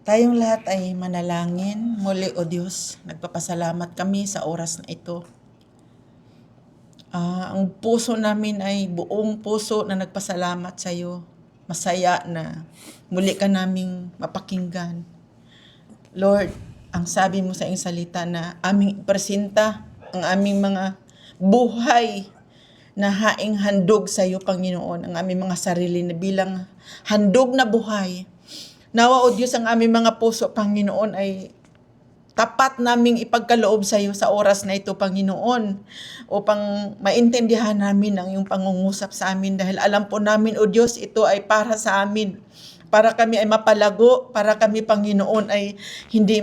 Tayong lahat ay manalangin. Muli, O Diyos, nagpapasalamat kami sa oras na ito. Ang puso namin ay buong puso na nagpasalamat sa iyo. Masaya na muli ka naming mapakinggan. Lord, ang sabi mo sa iyong salita na aming presenta ang aming mga buhay na haing handog sa iyo, Panginoon, ang aming mga sarili na bilang handog na buhay. Nawa, O Diyos, ang aming mga puso, Panginoon, ay tapat naming ipagkaloob sa iyo sa oras na ito, Panginoon, upang maintindihan namin ang iyong pangungusap sa amin dahil alam po namin, O Diyos, ito ay para sa amin. Para kami ay mapalago, para kami, Panginoon, ay hindi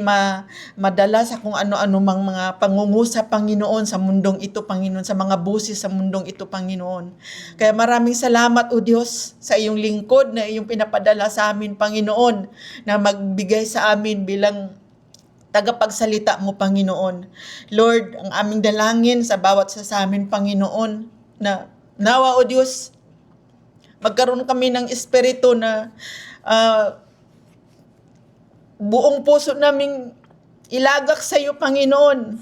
madala sa kung ano-ano mang mga pangungusap, Panginoon, sa mundong ito, Panginoon, sa mga busis sa mundong ito, Panginoon. Kaya maraming salamat, O Diyos, sa iyong lingkod na iyong pinapadala sa amin, Panginoon, na magbigay sa amin bilang tagapagsalita mo, Panginoon. Lord, ang aming dalangin sa bawat sa amin, Panginoon, na nawa, O Diyos, magkaroon kami ng espiritu na buong puso naming ilagak sa iyo, Panginoon,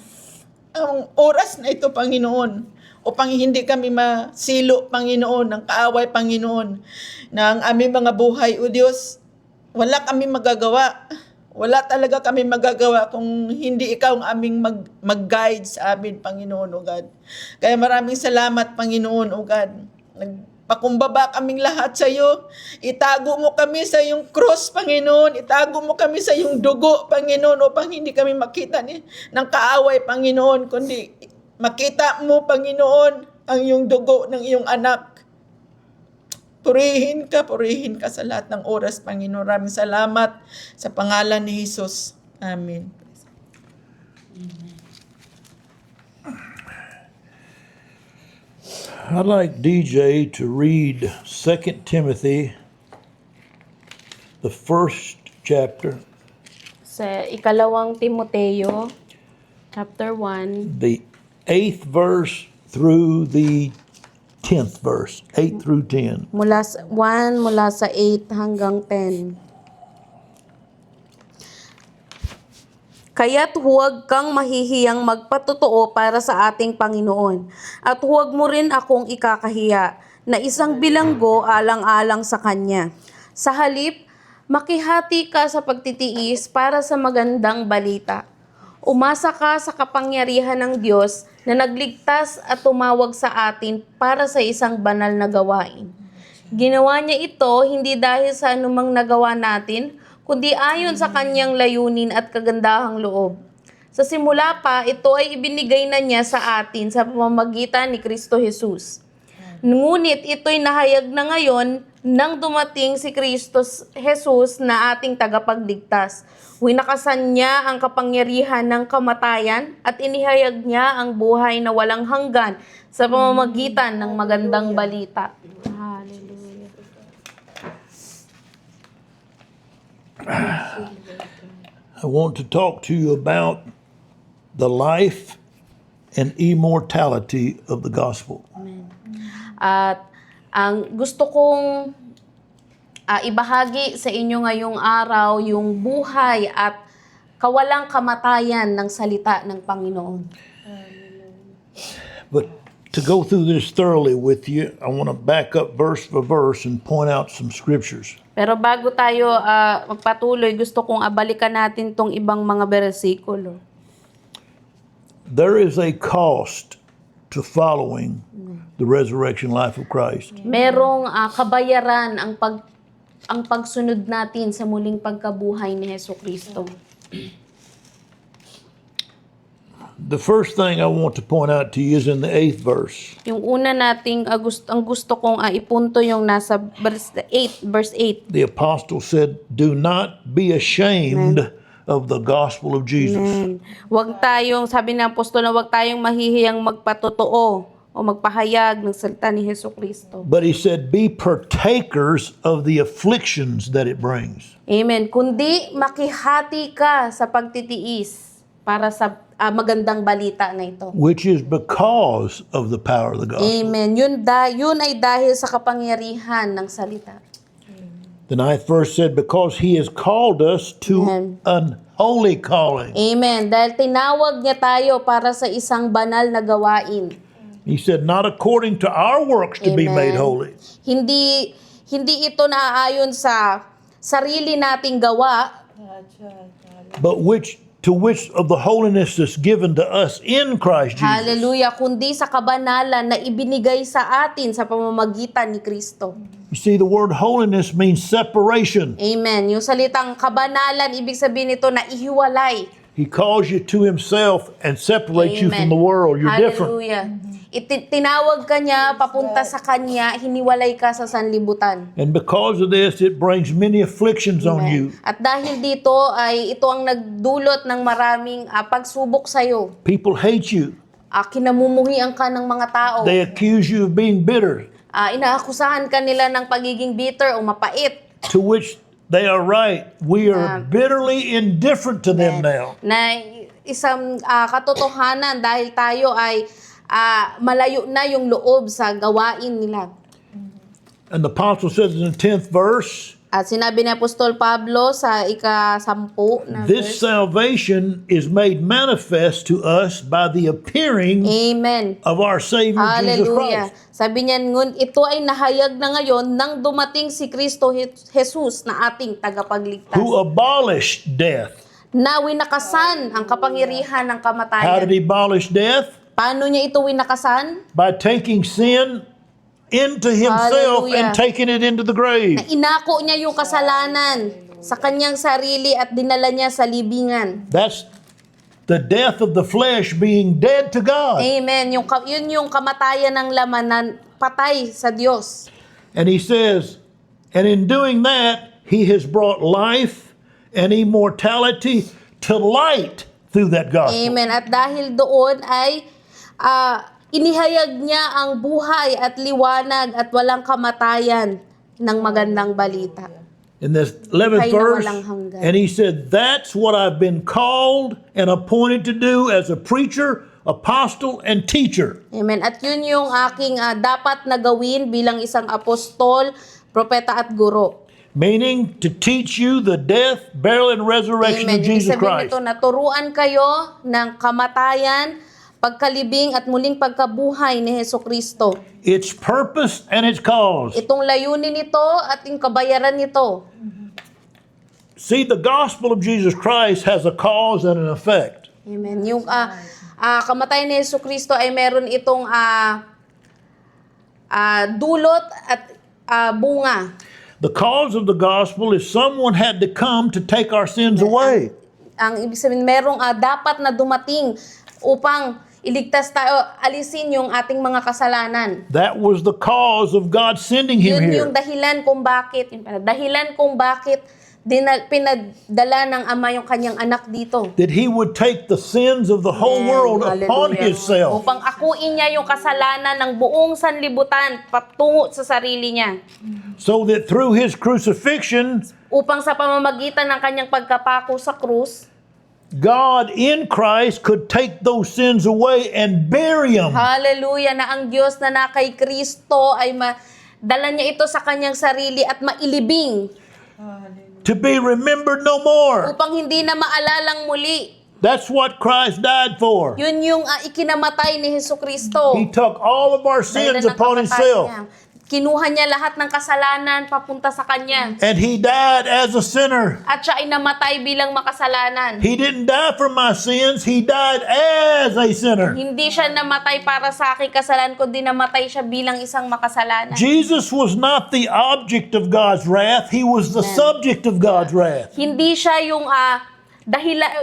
ang oras na ito, Panginoon, upang hindi kami masilo, Panginoon, ng kaaway, Panginoon, na ang aming mga buhay, O Diyos, wala kami magagawa. Wala talaga kami magagawa kung hindi ikaw ang aming mag-guide sa amin, Panginoon, O God. Kaya maraming salamat, Panginoon, O God. Nagpakumbaba kaming lahat sa iyo. Itago mo kami sa iyong cross, Panginoon. Itago mo kami sa iyong dugo, Panginoon, upang hindi kami makita ng kaaway, Panginoon, kundi makita mo, Panginoon, ang iyong dugo ng iyong anak. Purihin ka sa lahat ng oras, Panginoon. Maraming salamat sa pangalan ni Jesus. Amen. I'd like DJ to read 2 Timothy, the first chapter, Sa ikalawang Timoteo, chapter 1, the 8th verse through the 10th verse, 8 through 10. mula sa 8 hanggang 10. Kaya't huwag kang mahihiyang magpatotoo para sa ating Panginoon, at huwag mo rin akong ikakahiya na isang bilanggo alang-alang sa Kanya. Sa halip, makihati ka sa pagtitiis para sa magandang balita. Umasa ka sa kapangyarihan ng Diyos na nagligtas at tumawag sa atin para sa isang banal na gawain. Ginawa niya ito hindi dahil sa anumang nagawa natin, kundi ayon sa kanyang layunin at kagandahang loob. Sa simula pa, ito ay ibinigay na niya sa atin sa pamamagitan ni Kristo Jesus. Ngunit ito'y nahayag na ngayon nang dumating si Kristo Jesus na ating tagapagligtas. Winakasan niya ang kapangyarihan ng kamatayan at inihayag niya ang buhay na walang hanggan sa pamamagitan ng magandang balita. Hallelujah. I want to talk to you about the life and immortality of the gospel. At ang gusto kong ibahagi sa inyo ngayong araw yung buhay at kawalang kamatayan ng salita ng Panginoon. But to go through this thoroughly with you, I want to back up verse for verse and point out some scriptures. Pero bago tayo magpatuloy, gusto kong abalikan natin tong ibang mga bersikulo. There is a cost to following the resurrection life of Christ. Merong kabayaran ang pagsunod natin sa muling pagkabuhay ni Hesukristo. The first thing I want to point out to you is in the 8th verse. Yung una nating ang gusto kong ipunto yung nasa verse 8. The apostle said, "Do not be ashamed of the gospel of Jesus." Huwag tayong, sabi ng apostol, na huwag tayong mahihiyang magpatotoo o magpahayag ng salita ni Hesukristo. But he said, "Be partakers of the afflictions that it brings." Amen. Kundi makihati ka sa pagtitiis para sa magandang balita na ito. Which is because of the power of the gospel. Amen. Yun ay dahil sa kapangyarihan ng salita. The 9th verse said, because he has called us to Amen. an holy calling. Amen. Dahil tinawag niya tayo para sa isang banal na gawain. He said, not according to our works to be Amen. made holy, Hindi ito naaayon sa sarili nating gawa, but to which of the holiness that's given to us in Christ Jesus. hallelujah, kundi sa kabanalan na ibinigay sa atin sa pamamagitan ni Kristo. You see, the word holiness means separation. Amen. Yung salitang kabanalan, ibig sabihin nito na ihiwalay. He calls you to himself and separates you from the world. You're different. Hallelujah. Tinawag ka niya, papunta sa kanya, hiniwalay ka sa sanlibutan. And because of this, it brings many afflictions on you. At dahil dito ay ito ang nagdulot ng maraming pagsubok sa iyo. People hate you. Kinamumuhian ka ng mga tao. They accuse you of being bitter, Inaakusahan ka nila ng pagiging bitter o mapait. to which they are right. We are bitterly indifferent to them now. Na isang katotohanan dahil tayo ay malayo na yung loob sa gawain nila. And the apostle says in the 10th verse, At sinabi ni Apostol Pablo sa ika-10 na this verse. salvation is made manifest to us by the appearing Amen. of our Savior Jesus Hallelujah. Christ. Sabi niya, ito ay nahayag na ngayon nang dumating si Kristo Jesus na ating tagapagligtas. Who abolished death. Na winakasan ang kapangyarihan ng How kamatayan. did he abolish death? Paano niya ito winakasan? By taking sin into himself Hallelujah. and taking it into the grave. Na inako niya yung kasalanan sa kanyang sarili at dinala niya sa libingan. That's the death of the flesh being dead to God. Amen. Yun yung kamatayan ng laman na patay sa Diyos. And he says, and in doing that, he has brought life and immortality to light through that gospel. Amen. At dahil doon ay inihayag niya ang buhay at liwanag at walang kamatayan ng magandang balita. In this 11th Buhay na verse, walang hanggan. and he said, that's what I've been called and appointed to do as a preacher, apostle, and teacher. Amen. At yun yung aking dapat na gawin bilang isang apostol, propeta at guro. Meaning to teach you the death, burial, and resurrection Amen. of Ibig Jesus sabihin Christ. nito, naturuan kayo ng kamatayan, pagkalibing at muling pagkabuhay ni Heso Kristo. Its purpose and its cause. Itong layunin nito at yung kabayaran nito. See, the gospel of Jesus Christ has a cause and an effect. Amen. Yung kamatayan ni Heso Kristo ay meron itong dulot at bunga. The cause of the gospel is someone had to come to take our sins away. Ang ibig sabihin, merong dapat na dumating upang iligtas tayo, alisin yung ating mga kasalanan. That was the cause of God sending him Yun here. yung dahilan kung bakit pinadala ng Ama yung kanyang anak dito. That he would take the sins of the whole world upon Hallelujah. himself. Upang akuin niya yung kasalanan ng buong sanlibutan patungo sa sarili niya. So that through his crucifixion, Upang sa pamamagitan ng kanyang pagkapako sa krus, God in Christ could take those sins away and bury them. hallelujah, na ang Diyos na nakay Kristo ay dala niya ito sa kanyang sarili at mailibing To be remembered no more. upang hindi na maalalang muli. That's what Christ died for. Yun yung ikinamatay ni Heso Kristo. He took all of our Dahil sins na upon nakamatayan himself. niya. Kinuha niya lahat ng kasalanan papunta sa kanya. And he died as a sinner. At siya ay namatay bilang makasalanan. He didn't die for my sins. He died as a sinner. Hindi siya namatay para sa aking kasalanan, kundi namatay siya bilang isang makasalanan. Jesus was not the object of God's wrath. He was the subject of God's wrath. Hindi siya yung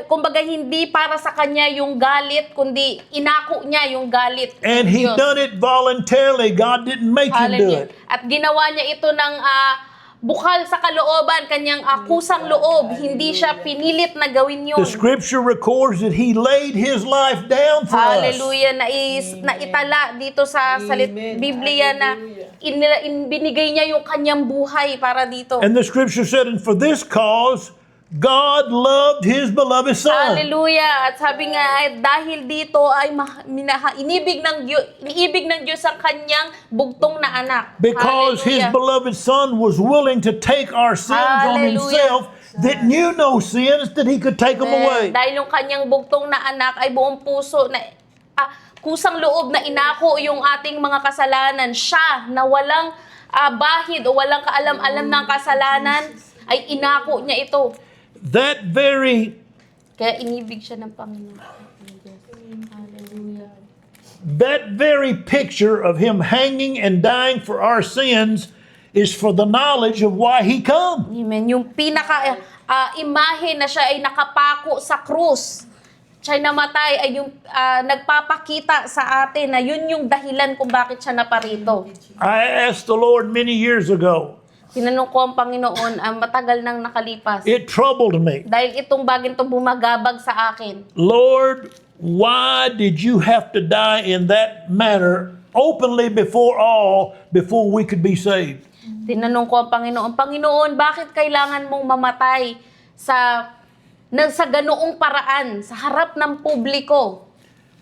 kumbaga hindi para sa kanya yung galit, kundi inako niya yung galit. And ng he Diyos. done it voluntarily. God didn't make him do Hallelujah. it. At ginawa niya ito ng bukal sa kalooban, kanyang kusang loob. Hindi siya pinilit na gawin yun. The scripture records that he laid his life down for us. Hallelujah. Na itala dito sa Biblia na binigay niya yung kanyang buhay para dito. And the scripture said, and for this cause, God loved His beloved Son. Hallelujah. At sabi nga, ay dahil dito ay iniibig ng Diyos ang kanyang bugtong na anak. Because His Hallelujah. beloved Son was willing to take our sins on Hallelujah. Himself that knew no sins, that He could take them away. Dahil yung kanyang bugtong na anak ay buong puso na kusang loob na inako yung ating mga kasalanan. Siya na walang bahid o walang kaalam-alam ng kasalanan ay inako niya ito. That very Kaya inibig siya ng Panginoon. Hallelujah. That very picture of Him hanging and dying for our sins is for the knowledge of why He come. Amen. Yung pinaka imahe na siya ay nakapako sa krus. Siya ay namatay ay yung nagpapakita sa atin na yun yung dahilan kung bakit siya naparito. I asked the Lord many years ago. Tinanong ko ang Panginoon, matagal nang nakalipas. It troubled me. Dahil itong bagay to bumagabag sa akin. Lord, why did you have to die in that manner openly before all before we could be saved? Tinanong ko ang Panginoon, Panginoon, bakit kailangan mong mamatay sa ganoong paraan, sa harap ng publiko?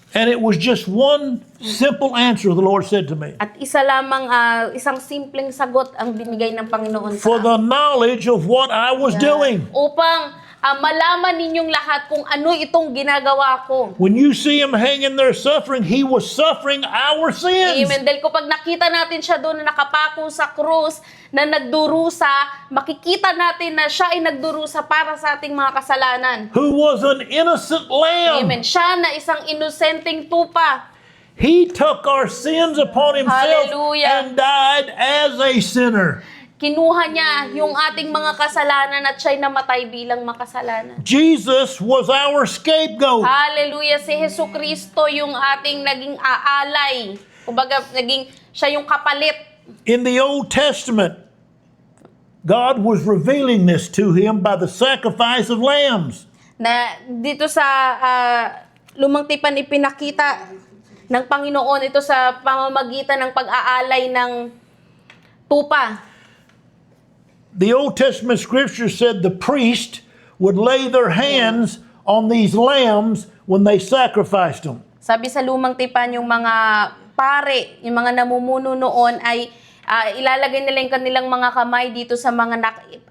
And it was just one simple answer the Lord said to me. At isa lamang, isang simpleng sagot ang binigay ng Panginoon sa For the knowledge of what I was doing. upang malaman ninyong lahat kung ano itong ginagawa ko. When you see Him hanging there suffering, He was suffering our sins. Amen. Dahil kapag nakita natin siya doon na nakapako sa krus, na nagdurusa, makikita natin na siya ay nagdurusa para sa ating mga kasalanan. Who was an innocent lamb. Amen. Siya na isang inosenteng tupa. He took our sins upon Himself Hallelujah. and died as a sinner. Kinuha niya yung ating mga kasalanan at siya'y namatay bilang makasalanan. Jesus was our scapegoat. Hallelujah. Si Jesucristo yung ating naging aalay. Kumbaga, siya yung kapalit. In the Old Testament, God was revealing this to Him by the sacrifice of lambs. Na dito sa Lumang Tipan ipinakita ng Panginoon ito sa pamamagitan ng pag-aalay ng tupa. The Old Testament scripture said the priest would lay their hands on these lambs when they sacrificed them. Sabi sa Lumang Tipan, yung mga pare, yung mga namumuno noon ay ilalagay nila yung kanilang mga kamay dito sa mga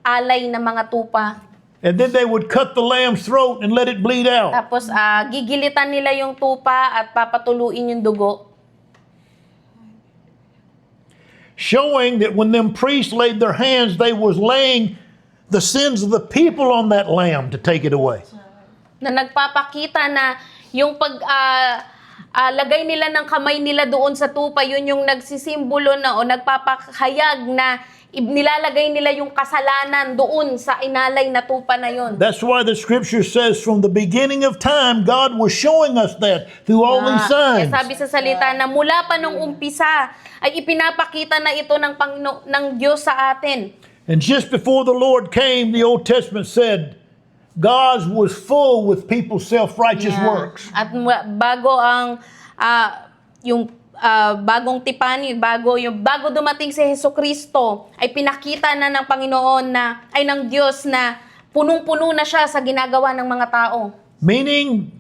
alay na mga tupa. And then they would cut the lamb's throat and let it bleed out. Tapos gigilitan nila yung tupa at papatuluin yung dugo. Showing that when them priests laid their hands, they was laying the sins of the people on that lamb to take it away. Na nagpapakita na yung lagay nila ng kamay nila doon sa tupa, yun yung nagsisimbolo na o nagpapahayag na nilalagay nila yung kasalanan doon sa inalay na tupa na yun. That's why the scripture says from the beginning of time, God was showing us that through all these Kaya signs. sabi sa salita na mula pa nung umpisa ay ipinapakita na ito ng Diyos sa atin. And just before the Lord came, the Old Testament said, God was full with people's self-righteous works. At bago ang yung bagong tipan, bago dumating si Jesucristo, ay pinakita na ng Panginoon ng Diyos na punong-puno na siya sa ginagawa ng mga tao. Meaning,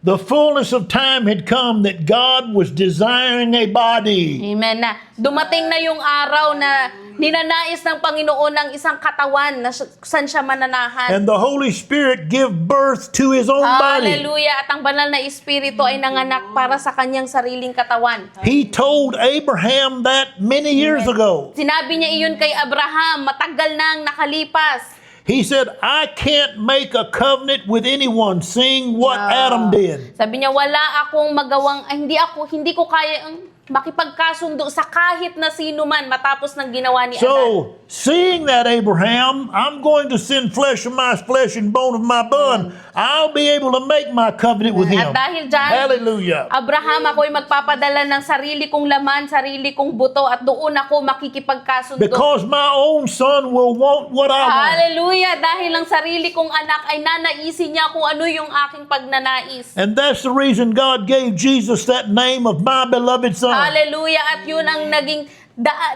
the fullness of time had come that God was desiring a body. Amen. Na dumating na yung araw na ninanais ng Panginoon ng isang katawan na saan siya mananahan. And the Holy Spirit give birth to His own body. Hallelujah. At ang banal na Espiritu ay nanganak para sa kanyang sariling katawan. He told Abraham that many years ago. Sinabi niya iyon kay Abraham, matagal nang nakalipas. He said, I can't make a covenant with anyone seeing what Adam did. Sabi niya, wala akong magawang, hindi ko kaya makipagkasundo sa kahit na sino man matapos ng ginawa ni Adan. So, seeing that, Abraham, I'm going to send flesh of my flesh and bone of my bone. I'll be able to make my covenant with him. At dahil dyan, Hallelujah. Abraham, ako'y magpapadala ng sarili kong laman, sarili kong buto, at doon ako makikipagkasundo. Because my own son will want what I want. Hallelujah! Dahil ang sarili kong anak ay nanaisin niya kung ano yung aking pagnanais. And that's the reason God gave Jesus that name of my beloved son. Hallelujah! At yun ang naging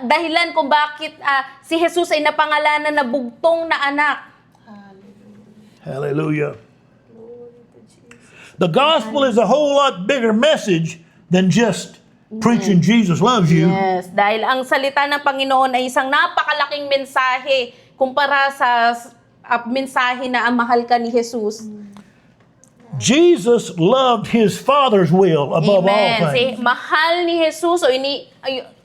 dahilan kung bakit si Jesus ay napangalanan na bugtong na anak. Hallelujah. The gospel is a whole lot bigger message than just preaching Jesus loves you. Yes, dahil ang salita ng Panginoon ay isang napakalaking mensahe kumpara sa mensahe na ang mahal ka ni Jesus. Jesus loved his Father's will above all Amen. things. Mahal ni Jesus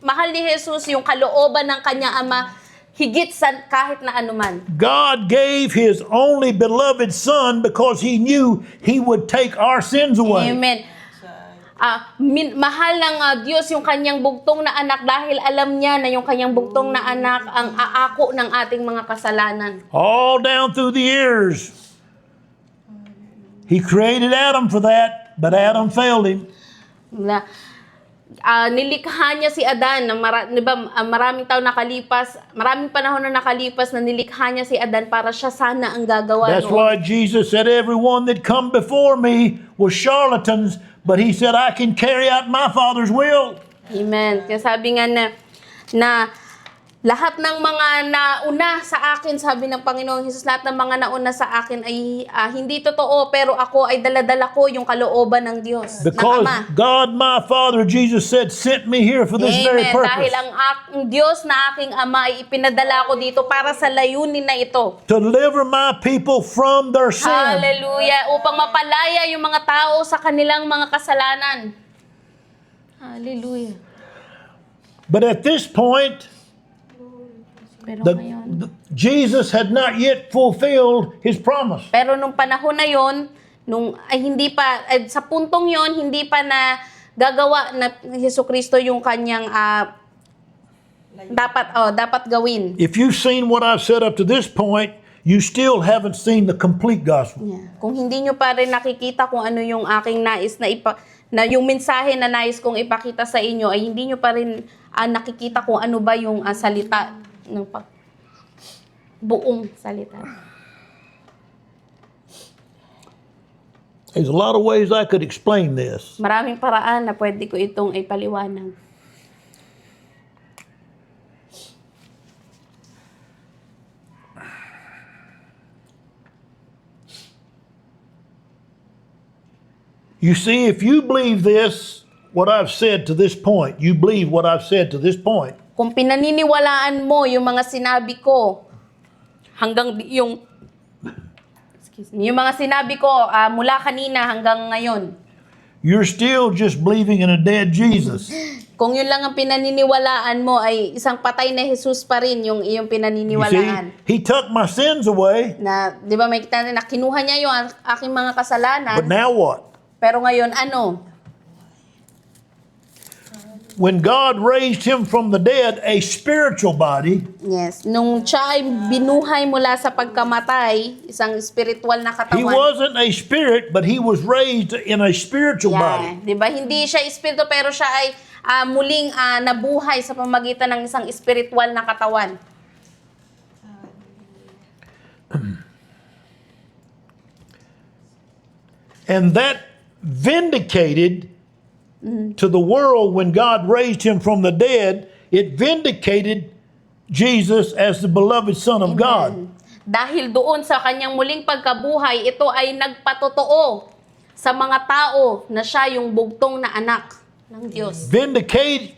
mahal ni Jesus yung kalooban ng kanyang Ama higit sa kahit na anuman. God gave his only beloved Son because he knew he would take our sins away. Amen. Mahal ng Diyos yung kanyang bugtong na anak dahil alam niya na yung kanyang bugtong na anak ang aako ng ating mga kasalanan. All down through the years. He created Adam for that, but Adam failed him. Na nilikha niya si Adan na maraming taon nakalipas, maraming panahon na nakalipas na nilikha niya si Adan para siya sana ang gagawa That's noon. why Jesus said everyone that come before me was charlatans, but he said I can carry out my Father's will. Amen. Kaya sabi nga na lahat ng mga nauna sa akin, sabi ng Panginoong Hesus, lahat ng mga nauna sa akin ay hindi totoo, pero ako ay daladala ko yung kalooban ng Diyos, Because ng Ama. God, my Father, Jesus said, sent me here for this very Amen. purpose. Dahil ang Diyos na aking Ama ay ipinadala ko dito para sa layunin na ito. To deliver my people from their sin. Hallelujah. Upang mapalaya yung mga tao sa kanilang mga kasalanan. Hallelujah. But at this point, Pero ngayon, Jesus had not yet fulfilled his promise. pero nung panahon na yon, sa puntong yon, hindi pa gagawa na Jesucristo yung kanyang dapat gawin. If you've seen what I've said up to this point, you still haven't seen the complete gospel. Yeah. Kung hindi nyo pa rin nakikita kung ano yung aking nais na yung mensahe na nais kong ipakita sa inyo, ay hindi nyo pa rin nakikita kung ano ba yung salita ng buong salita. There's a lot of ways I could explain this. Maraming paraan na pwede ko itong ipaliwanag. You see, if you believe this, what I've said to this point, you believe what I've said to this point, Kung pinaniniwalaan mo yung mga sinabi ko yung mga sinabi ko mula kanina hanggang ngayon, you're still just believing in a dead Jesus. kung yun lang ang pinaniniwalaan mo ay isang patay na Jesus pa rin yung iyong You see, pinaniniwalaan. he took my sins away, Na, di ba may kita na kinuha niya yung aking mga kasalanan, but now what? pero ngayon ano? When God raised him from the dead, a spiritual body, Yes, nung siya ay binuhay mula sa pagkamatay, isang spiritual na he katawan. wasn't a spirit, but he was raised in a spiritual body. Di ba? Hindi siya espiritu pero siya ay muling nabuhay sa pamamagitan ng isang spiritual na katawan. And that vindicated to the world when God raised him from the dead, it vindicated Jesus as the beloved Son of God. Dahil doon sa kanyang muling pagkabuhay, ito ay nagpatotoo sa mga tao na siya yung bugtong na anak ng Diyos.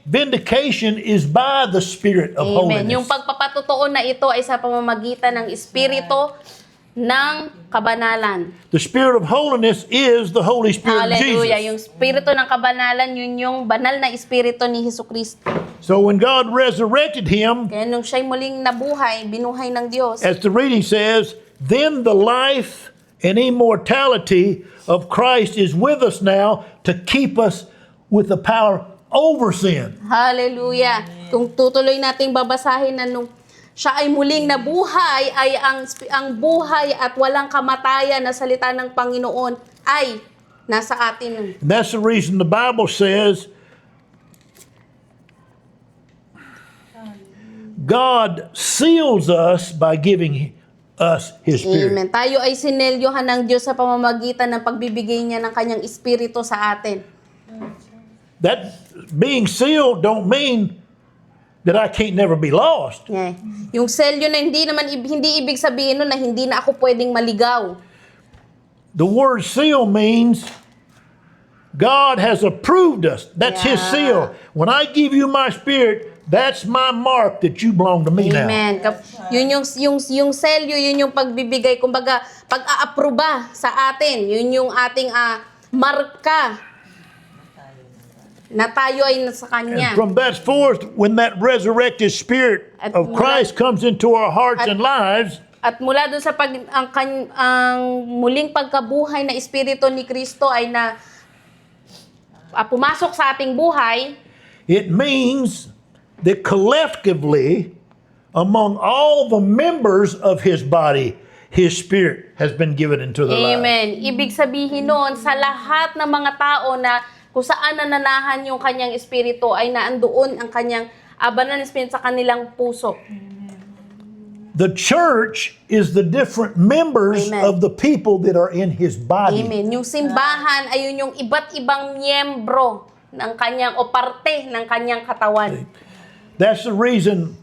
Vindication is by the Spirit of Amen. Yung holiness. pagpapatotoo na ito ay sa pamamagitan ng Espiritu ng kabanalan. The Spirit of holiness is the Holy Spirit of Hallelujah. Jesus. Yung Espiritu ng kabanalan, yun yung banal na Espiritu ni Jesucristo. So when God resurrected him, Kaya nung siya'y muling nabuhay, binuhay ng Diyos, as the reading says, then the life and immortality of Christ is with us now to keep us with the power over sin. hallelujah. Kung tutuloy nating babasahin na nung siya ay muling nabuhay, ay ang buhay at walang kamatayan na salita ng Panginoon ay nasa atin. And that's the reason the Bible says God seals us by giving us His Spirit. Amen. Tayo ay sinelyohan ng Diyos sa pamamagitan ng pagbibigay niya ng kanyang Espiritu sa atin. That being sealed don't mean that I can't never be lost. Yeah. Yung selyo na hindi ibig sabihin nun na hindi na ako pwedeng maligaw. the word seal means God has approved us. That's His Yeah. seal. When I give you my Spirit, that's my mark that you belong to me now. Amen. Yun yung selyo, yun yung pagbibigay, kumbaga, pag-aaproba sa atin. Yun yung ating marka na tayo ay nasa Kanya. And from that forth, when that resurrected Spirit At of Christ comes into our hearts and lives, At mula doon sa ang muling pagkabuhay na Espiritu ni Kristo ay pumasok sa ating buhay, it means that collectively, among all the members of His body, His Spirit has been given into the lives. Amen. Ibig sabihin noon, sa lahat ng mga tao na kung saan nananahan yung kanyang espiritu ay naandoon ang kanyang banal na espiritu sa kanilang puso. The church is the different members Amen. of the people that are in His body. Amen. Yung simbahan ay yun yung iba't ibang miyembro ng kanyang o parte ng kanyang katawan. That's the reason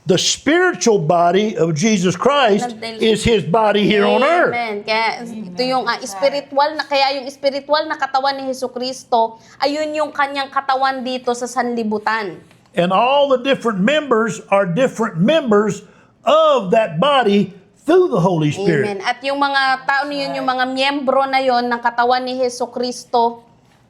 the spiritual body of Jesus Christ is His body here on earth. Amen. Kaya ito yung yung spiritual na katawan ni Jesucristo, ayun yung kanyang katawan dito sa sanlibutan. And all the different members are different members of that body through the Holy Spirit. Amen. At yung mga tao na yun, yung mga miyembro na yon ng katawan ni Jesucristo,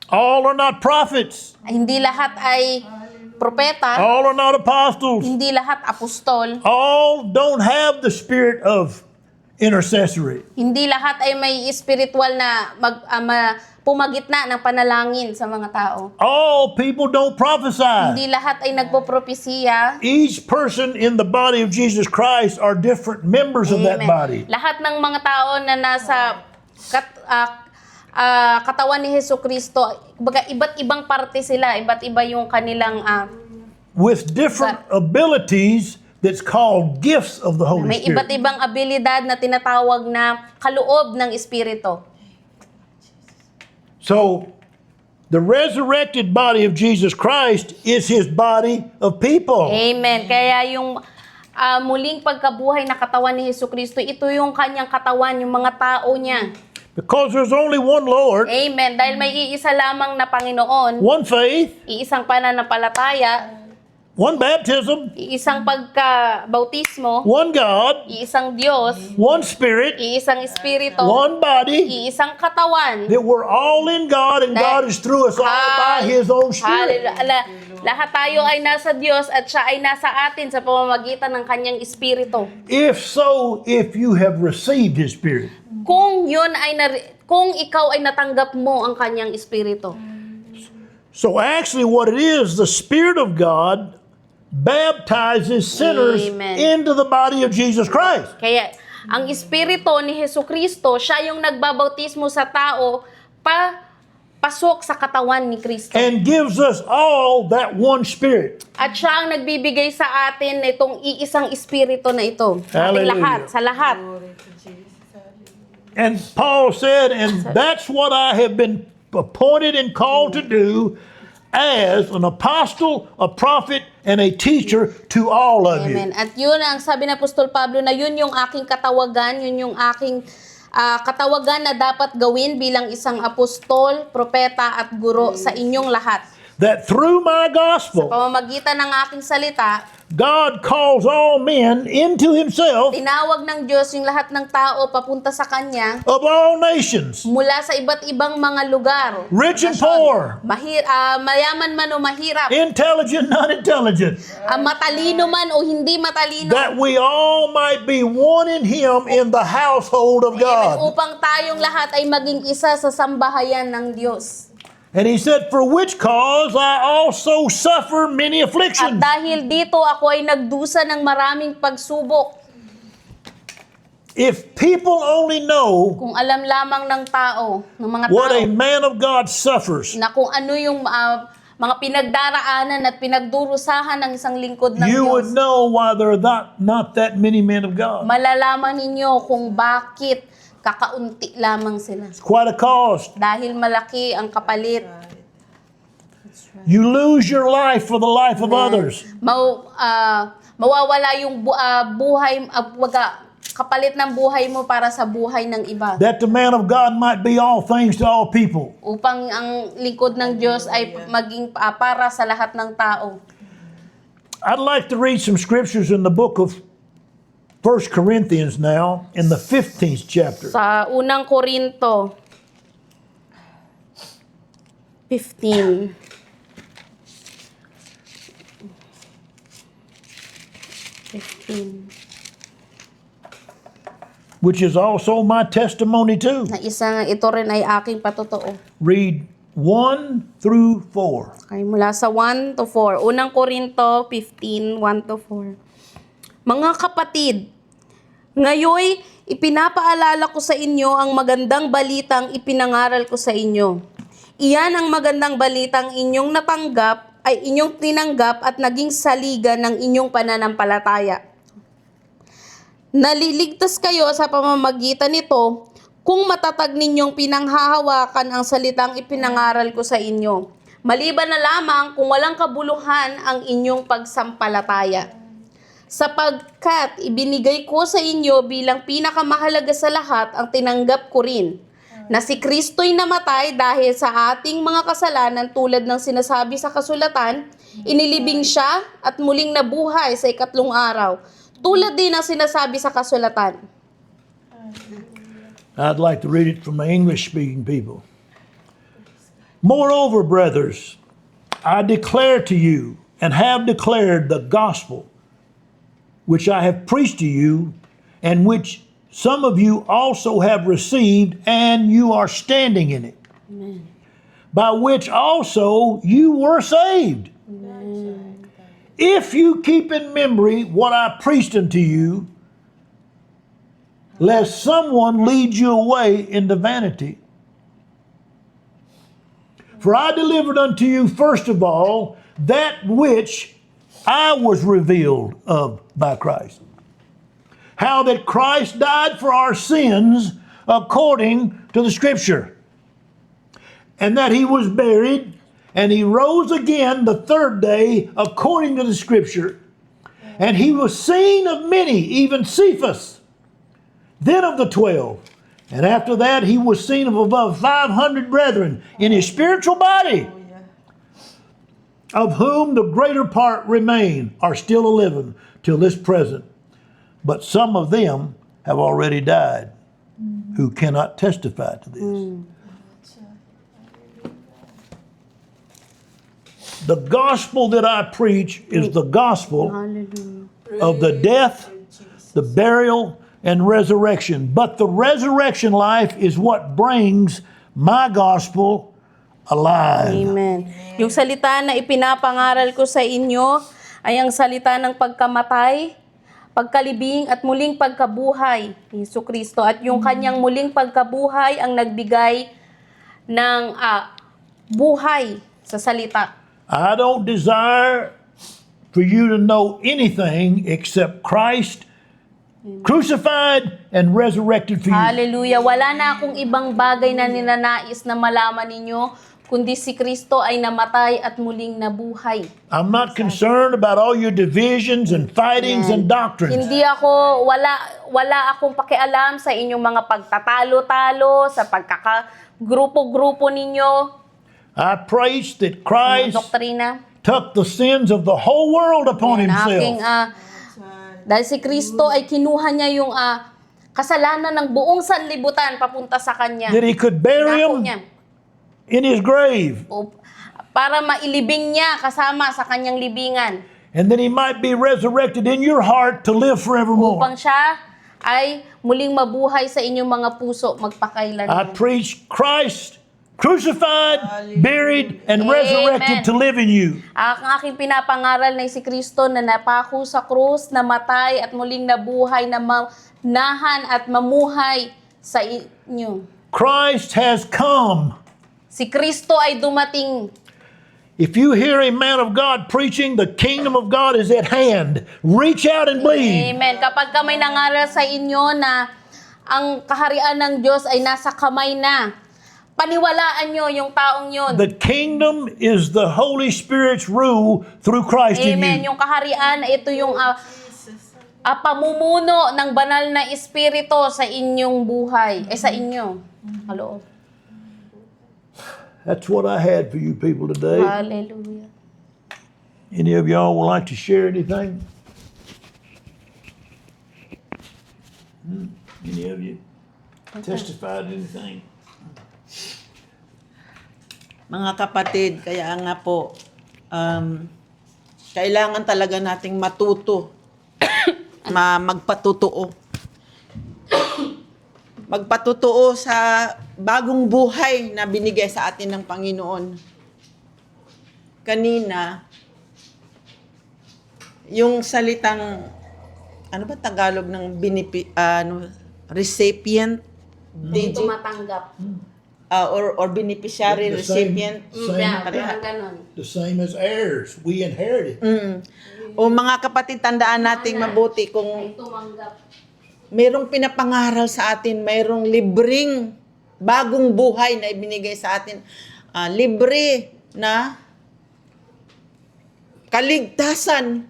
All are not prophets. hindi lahat ay propeta, All are not apostles. hindi lahat apostol, All don't have the spirit of intercessory. hindi lahat ay may spiritual na pumagitna ng panalangin sa mga tao. All people don't prophesy. Hindi lahat ay nagpopropesiya. Each person in the body of Jesus Christ are different members of that Amen. body. Lahat ng mga tao na nasa katawan ni Jesucristo, baga iba't ibang parte sila, iba't iba yung kanilang With different abilities that's called gifts of the Holy may iba't Spirit. ibang abilidad na tinatawag na kaloob ng Espiritu. So, the resurrected body of Jesus Christ is His body of people. Amen. Kaya yung muling pagkabuhay na katawan ni Jesucristo, ito yung kanyang katawan, yung mga tao niya. Because there's only one Lord, Amen. Dahil may iisa lamang na Panginoon, one faith, iisang pananampalataya, one baptism, iisang pagkabautismo, one God, iisang Diyos, one Spirit, iisang Espiritu, one body, iisang katawan. that we're all in God and God is through us all by His own Spirit. Lahat tayo ay nasa Diyos at siya ay nasa atin sa pamamagitan ng kanyang Espiritu. If so, if you have received His Spirit. Kung ikaw ay natanggap mo ang kanyang Espiritu. So actually what it is, the Spirit of God baptizes sinners Amen. into the body of Jesus Christ. Kaya ang Espiritu ni Jesucristo, siya yung nagbabautismo sa tao pasok sa katawan ni Kristo. And gives us all that one Spirit. At siya ang nagbibigay sa atin itong iisang Espiritu na ito. Sa ating Hallelujah. lahat, sa lahat. And Paul said, and that's what I have been appointed and called to do as an apostle, a prophet, and a teacher to all of you. Amen. At yun ang sabi ng Apostol Pablo na yun yung aking katawagan, yun yung aking katawagan na dapat gawin bilang isang apostol, propeta at guro sa inyong lahat. That through my gospel, Pamamagitan ng aking salita, God calls all men into Himself tinawag ng Diyos yung lahat ng tao papunta sa Kanya of all nations, mula sa iba't ibang mga lugar. rich and poor, Mayaman man o mahirap, intelligent, non-intelligent, matalino man o hindi matalino. that we all might be one in Him in the household of Amen. God. Upang tayong lahat ay maging isa sa sambahayan ng Diyos. And He said, for which cause I also suffer many At afflictions. dahil dito ako ay nagdusa ng maraming pagsubok. If people only know Kung alam lamang ng tao, ng mga what a tao, man of God suffers, na kung ano yung mga pinagdaraanan at pinagdurusahan ng isang lingkod ng you would Diyos, know why there are not that many men of God. malalaman ninyo kung bakit kakaunti lamang sila. Quite a cost. Dahil malaki ang kapalit. You lose your life for the life of others. Mawawala yung buhay, kapalit ng buhay mo para sa buhay ng iba. that the man of God might be all things to all people. Upang ang lingkod ng Diyos ay maging para sa lahat ng tao. I'd like to read some scriptures in the book of 1 Corinthians now, in the 15th chapter. Sa unang Korinto 15. Which is also my testimony too. Na isang ito rin ay aking patotoo. Read 1 through 4. Okay, mula sa 1 to 4. Unang Korinto 15, 1 to 4. Mga kapatid, ngayoy ipinapaalala ko sa inyo ang magandang balitang ipinangaral ko sa inyo. Iyan ang magandang balitang inyong natanggap ay inyong tinanggap at naging saligan ng inyong pananampalataya. Naliligtas kayo sa pamamagitan nito kung matatag ninyong pinanghahawakan ang salitang ipinangaral ko sa inyo. Maliban na lamang kung walang kabuluhan ang inyong pagsampalataya. Sapagkat ibinigay ko sa inyo bilang pinakamahalaga sa lahat ang tinanggap ko rin, na si Kristo'y namatay dahil sa ating mga kasalanan tulad ng sinasabi sa kasulatan, inilibing siya at muling nabuhay sa ikatlong araw. Tulad din ang sinasabi sa kasulatan. I'd like to read it from the English-speaking people. Moreover, brothers, I declare to you and have declared the gospel which I have preached to you, and which some of you also have received, and you are standing in it, Amen. by which also you were saved. If you keep in memory what I preached unto you, lest someone lead you away into vanity. For I delivered unto you first of all that which I was revealed of by Christ. How that Christ died for our sins according to the Scripture, and that he was buried, and he rose again the third day according to the Scripture, and he was seen of many, even Cephas, then of the 12. And after that he was seen of above 500 brethren in his spiritual body, of whom the greater part remain, are still a living till this present. But some of them have already died, who cannot testify to this. The gospel that I preach is the gospel Hallelujah. of the death, the burial, and resurrection. But the resurrection life is what brings my gospel alive. Amen. Yung salita na ipinapangaral ko sa inyo ay ang salita ng pagkamatay, pagkalibing at muling pagkabuhay ni Jesucristo. At yung kanyang muling pagkabuhay ang nagbigay ng buhay sa salita. I don't desire for you to know anything except Christ crucified and resurrected for you. Hallelujah. Wala na akong ibang bagay na ninanais na malaman ninyo, kundi si Kristo ay namatay at muling nabuhay. I'm not concerned about all your divisions and fightings and doctrines. Hindi ako, wala akong pakialam sa inyong mga pagtatalo-talo, sa pagkakagrupo-grupo ninyo, I preach that mga Christ doktrina. took the sins of the whole world upon Na aking, himself. dahil si Kristo ay kinuha niya yung kasalanan ng buong sanlibutan papunta sa Kanya. That he could bury Pinako him niya. in his grave, Para mailibing niya kasama sa Kanyang libingan. and that he might be resurrected in your heart to live forevermore. Upang siya ay muling mabuhay sa inyong mga puso I magpakailanman. preach Christ crucified, buried, and resurrected to live in you. Ang aking pinapangaral na si Kristo na napako sa krus, namatay at muling nabuhay, na manahan at mamuhay sa inyo. Christ has come. Si Kristo ay dumating. If you hear a man of God preaching, the kingdom of God is at hand. Reach out and believe. Amen. Kapag ka may nangaral sa inyo na ang kaharian ng Diyos ay nasa kamay na, paniwalaan nyo yung taong yun. The kingdom is the Holy Spirit's rule through Christ in Amen. you. Yung kaharian, ito yung pamumuno ng banal na espiritu sa inyong buhay, sa inyo. Kaloob. That's what I had for you people today. Hallelujah. Any of y'all would like to share anything? Any of you testified anything? Mga kapatid, kaya nga po, kailangan talaga nating matuto, magpatutuo. Magpatutuo sa bagong buhay na binigay sa atin ng Panginoon. Kanina, yung salitang, ano ba Tagalog ng recipient? Hindi tumatanggap. Or beneficiary, The same- recipient. Parang ganon. The same as heirs. We inherited. O mga kapatid, tandaan nating mabuti kung Ay tumanggap. merong pinapangaral sa atin, merong libreng bagong buhay na ibinigay sa atin. Libre na kaligtasan.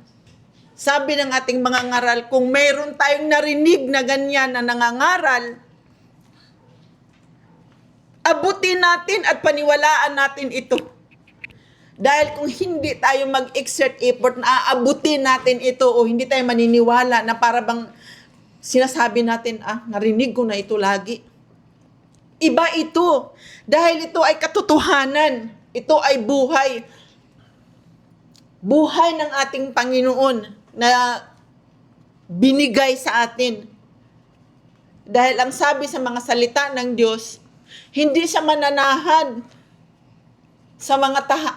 Sabi ng ating mga ngaral, kung mayroon tayong narinig na ganyan na nangangaral, abutin natin at paniwalaan natin ito. Dahil kung hindi tayo mag-exert effort na aabutin natin ito o hindi tayo maniniwala na para bang sinasabi natin, narinig ko na ito lagi. Iba ito. Dahil ito ay katotohanan. Ito ay buhay. Buhay ng ating Panginoon na binigay sa atin. Dahil ang sabi sa mga salita ng Diyos, hindi siya mananahan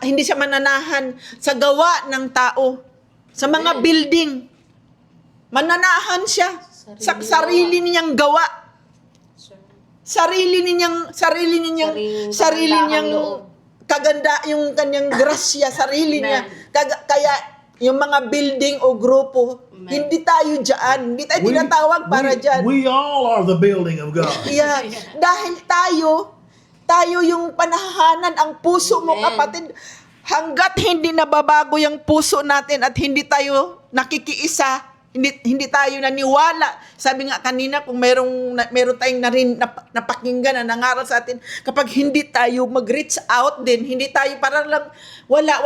hindi siya mananahan sa gawa ng tao, sa mga building. Mananahan siya sa sarili niyang gawa. Sarili niyang kaganda, yung kanyang grasya, sarili niya. Kaya yung mga building o grupo, hindi tayo dyan. Hindi tayo tinatawag para dyan. We all are the building of God. Yeah. Dahil tayo yung panahanan, ang puso mo, kapatid. Hanggat hindi nababago yung puso natin at hindi tayo nakikiisa, hindi tayo naniwala. Sabi nga kanina, kung meron tayong napakinggan na nangaral sa atin, kapag hindi tayo mag-reach out din, hindi tayo parang lang, wala,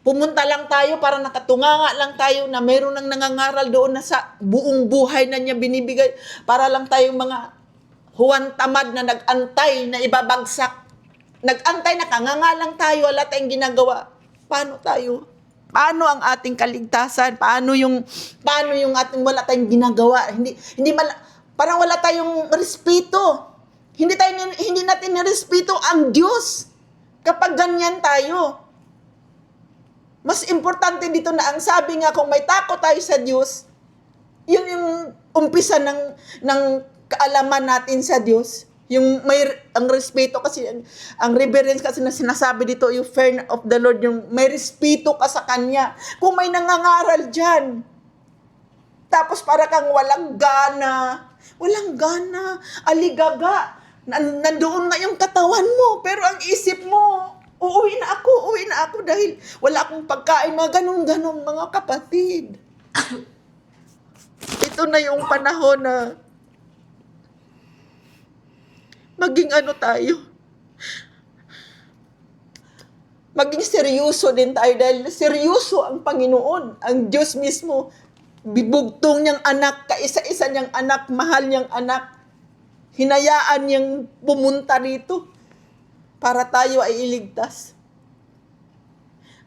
pumunta lang tayo, parang nakatunganga lang tayo na meron nang nangangaral doon na sa buong buhay na niya binibigay, para lang tayong mga huwan tamad na nag-antay na ibabagsak. Nag-antay, nakanganga lang tayo, wala tayong ginagawa. Paano tayo? Paano ang ating kaligtasan? Paano yung ating wala tayong ginagawa? Parang wala tayong respeto. Hindi natin nirespeto ang Diyos kapag ganyan tayo. Mas importante dito na ang sabi nga, kung may takot tayo sa Diyos, yun yung umpisa ng kaalaman natin sa Diyos. Ang respeto kasi, ang reverence kasi na sinasabi dito, yung fear of the Lord, yung may respeto ka sa Kanya. Kung may nangangaral dyan, tapos para kang walang gana, aligaga, nandoon nga yung katawan mo, pero ang isip mo, uuwi na ako dahil wala akong pagkain, mga ganun mga kapatid. Ito na yung panahon na maging maging seryoso din tayo dahil seryoso ang Panginoon, ang Diyos mismo. Bibugtong niyang anak, kaisa-isa niyang anak, mahal niyang anak. Hinayaan niyang pumunta rito para tayo ay iligtas.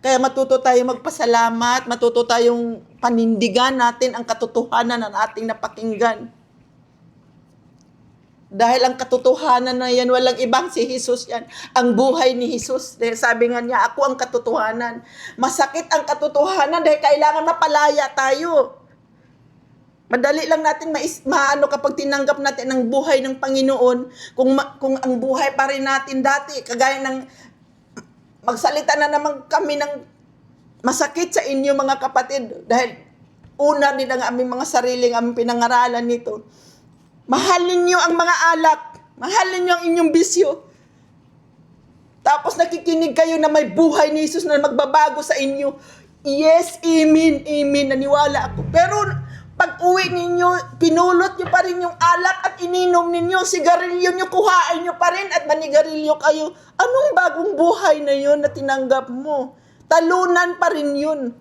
Kaya matuto tayo magpasalamat, matuto tayong panindigan natin ang katotohanan ng ating napakinggan. Dahil ang katotohanan na yan, walang ibang si Jesus yan. Ang buhay ni Jesus. Dahil sabi nga niya, ako ang katotohanan. Masakit ang katotohanan dahil kailangan mapalaya tayo. Madali lang natin maano kapag tinanggap natin ang buhay ng Panginoon. Kung ang buhay pa rin natin dati, kagaya ng magsalita na naman kami ng masakit sa inyo mga kapatid. Dahil una din ang aming mga sariling aming pinangaralan nito. Mahalin niyo ang mga alak. Mahalin niyo ang inyong bisyo. Tapos nakikinig kayo na may buhay ni Jesus na magbabago sa inyo. Yes, amen, naniwala ako. Pero Pag-uwi ninyo, pinulot nyo pa rin yung alak at ininom ninyo, sigarilyo nyo, kuhain nyo pa rin at manigarilyo kayo. Anong bagong buhay na yun na tinanggap mo? Talunan pa rin yun.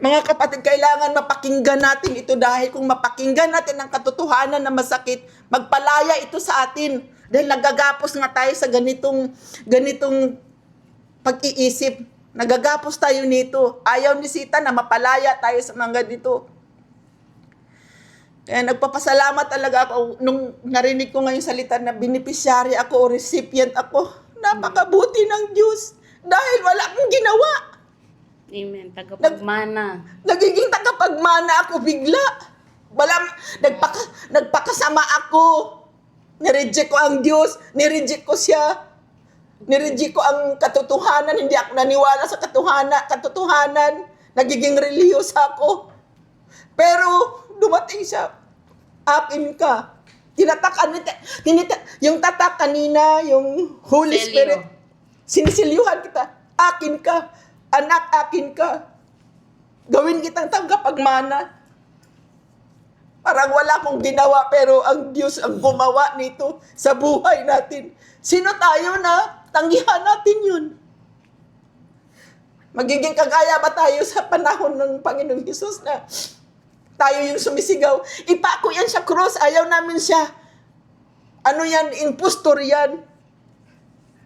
Mga kapatid, kailangan mapakinggan natin ito dahil kung mapakinggan natin ang katotohanan na masakit, magpalaya ito sa atin. Dahil nagagapos nga tayo sa ganitong pag-iisip. Nagagapos tayo nito. Ayaw ni Sita na mapalaya tayo sa mga ganito. Kaya nagpapasalamat talaga ako nung narinig ko ngayong salita na beneficiary ako o recipient ako. Napakabuti ng Diyos dahil wala akong ginawa. Amen. Tagapagmana. Nagiging tagapagmana ako bigla. Nagpakasama ako. Nireject ko ang Diyos. Nireject ko siya. Nireject ko ang katotohanan. Hindi ako naniwala sa katotohanan. Nagiging reliyosa ako. Pero dumating siya. Akin ka. Yung tatak kanina, yung Holy Selyo. Spirit. Sinisilyuhan kita. Akin ka. Anak, akin ka. Gawin kitang tagapagmana. Parang wala akong ginawa pero ang Diyos ang gumawa nito sa buhay natin. Sino tayo na tanggihan natin yun? Magiging kagaya ba tayo sa panahon ng Panginoong Hesus na tayo yung sumisigaw? Ipako yan sa cross, ayaw namin siya. Ano yan? Impostor yan.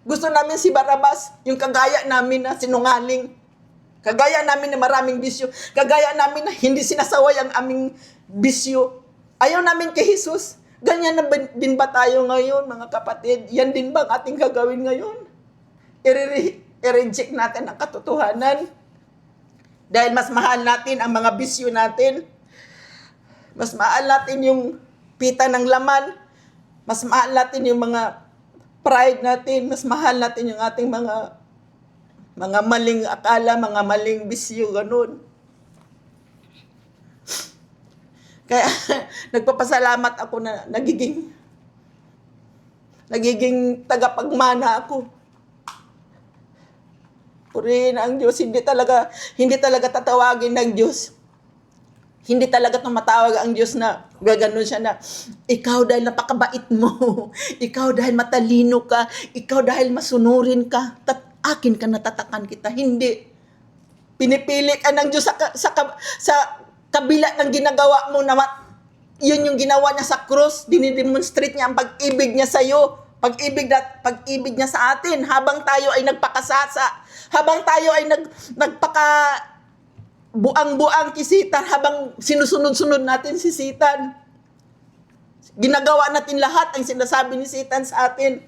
Gusto namin si Barabas, yung kagaya namin na sinungaling. Kagaya namin na maraming bisyo. Kagaya namin na hindi sinasaway ang aming bisyo. Ayaw namin kay Jesus. Ganyan na din ba tayo ngayon, mga kapatid? Yan din ba ang ating gagawin ngayon? I-reject natin ang katotohanan. Dahil mas mahal natin ang mga bisyo natin. Mas mahal natin yung pita ng laman. Mas mahal natin yung mga pride natin. Mas mahal natin yung ating mga maling akala, mga maling bisyo, ganun. Kaya nagpapasalamat ako na nagiging tagapagmana ako. Purihin ang Diyos, hindi talaga tatawagin ng Diyos. Hindi talaga tumatawag ang Diyos na gaganon siya na, ikaw dahil napakabait mo, ikaw dahil matalino ka, ikaw dahil masunurin ka, akin ka natatakan kita. Hindi. Pinipili ka ng Diyos sa kabila ng ginagawa mo na yun yung ginawa niya sa cross. Dinidemonstrate niya ang pag-ibig niya sa iyo. Pag-ibig niya sa atin habang tayo ay nagpakasasa. Habang tayo ay buang-buang kay Satan, habang sinusunod-sunod natin si Satan. Ginagawa natin lahat ang sinasabi ni Satan sa atin.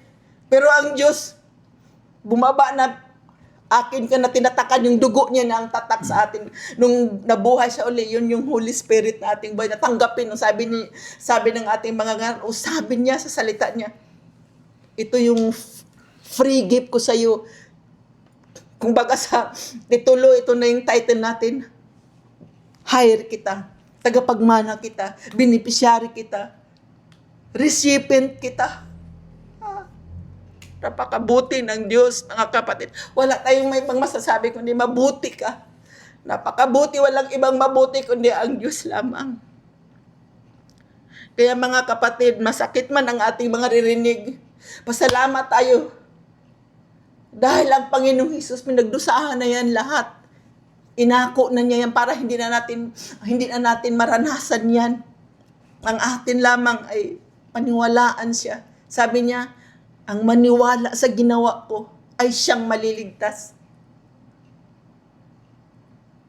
Pero ang Diyos, bumaba na, akin ka na tinatakan, yung dugo niya na ang tatak sa atin. Nung nabuhay siya uli, yun yung Holy Spirit na ating buhay, natanggapin. Sabi ng ating mga ngaral, sabi niya sa salita niya, ito yung free gift ko sa iyo. Kung baga sa titulo, ito na yung title natin. Hire kita, tagapagmana kita, beneficiary kita, recipient kita. Napakabuti ng Diyos, mga kapatid. Wala tayong may ibang masasabi kundi mabuti ka. Napakabuti, walang ibang mabuti kundi ang Diyos lamang. Kaya mga kapatid, masakit man ang ating mga ririnig, pasalamat tayo. Dahil ang Panginoong Hesus, pinagdusahan na yan lahat. Inako na niya yan para hindi na natin maranasan yan. Ang atin lamang ay paniwalaan siya. Sabi niya, ang maniwala sa ginawa ko ay siyang maliligtas.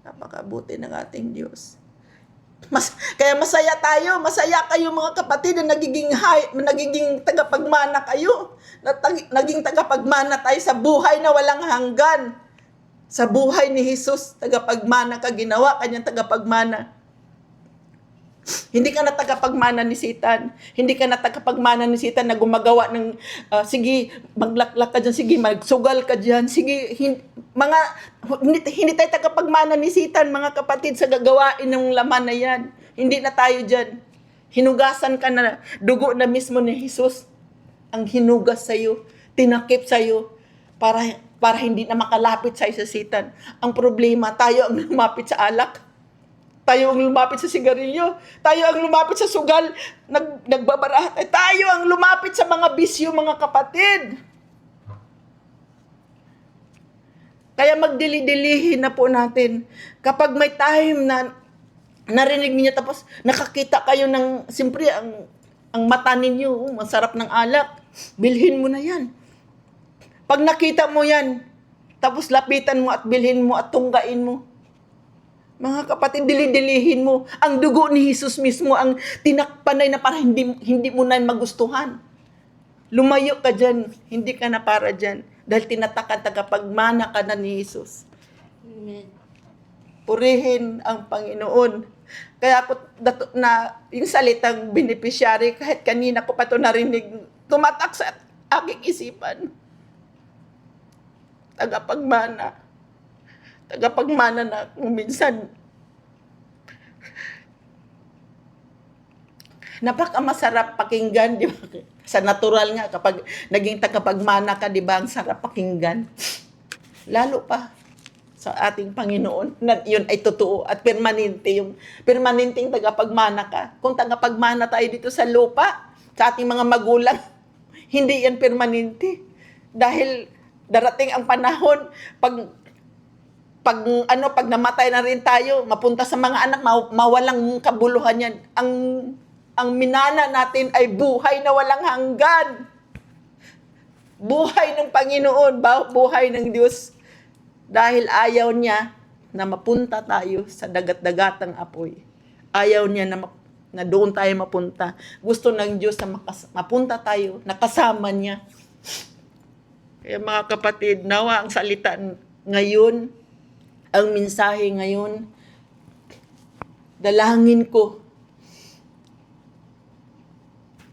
Napakabuti ng ating Diyos. Kaya masaya tayo, masaya kayo mga kapatid na nagiging tagapagmana kayo. Naging tagapagmana tayo sa buhay na walang hanggan. Sa buhay ni Jesus, tagapagmana ka, ginawa kanyang tagapagmana. Hindi ka na tagapagmana ni Satan. Hindi ka na tagapagmana ni Satan na gumagawa ng, sige, maglaklak ka dyan, sige, magsugal ka dyan, sige, hindi tayo tagapagmana ni Satan, mga kapatid, sa gagawain ng laman na yan. Hindi na tayo dyan. Hinugasan ka na, dugo na mismo ni Jesus ang hinugas sa'yo, tinakip sa'yo, para hindi na makalapit sa'yo sa Satan. Ang problema, tayo ang lumapit sa alak. Tayo ang lumapit sa sigarilyo. Tayo ang lumapit sa sugal. Nagbabarahat. Tayo ang lumapit sa mga bisyo, mga kapatid. Kaya magdili-dilihin na po natin. Kapag may time na narinig niyo tapos nakakita kayo ng, siyempre, ang mata ninyo, masarap ng alak, bilhin mo na yan. Pag nakita mo yan, tapos lapitan mo at bilhin mo at tunggain mo. Mga kapatid, dili-dilihin mo. Ang dugo ni Jesus mismo ang tinakpanay na para hindi mo na magustuhan. Lumayo ka dyan, hindi ka na para dyan. Dahil tinatakan tagapagmana ka na ni Jesus. Amen. Purihin ang Panginoon. Kaya ako, yung salitang beneficiary, kahit kanina ko pa ito narinig, tumatak sa aking isipan. Tagapagmana. Tagapagmana na kung minsan napakamasarap pakinggan, di ba? Sa natural nga, kapag naging tagapagmana ka, di ba, ang sarap pakinggan. Lalo pa sa ating Panginoon, na yun ay totoo at permanente, yung permanenteng tagapagmana ka. Kung tagapagmana tayo dito sa lupa, sa ating mga magulang, hindi yan permanente. Dahil darating ang panahon, pag namatay na rin tayo, mapunta sa mga anak, mawalang kabuluhan yan. Ang minana natin ay buhay na walang hanggan. Buhay ng Panginoon, buhay ng Diyos. Dahil ayaw niya na mapunta tayo sa dagat-dagatang apoy. Ayaw niya na doon tayo mapunta. Gusto ng Diyos na mapunta tayo, nakasama niya. Kaya mga kapatid, nawa ang salita ngayon, ang mensahe ngayon, dalangin ko,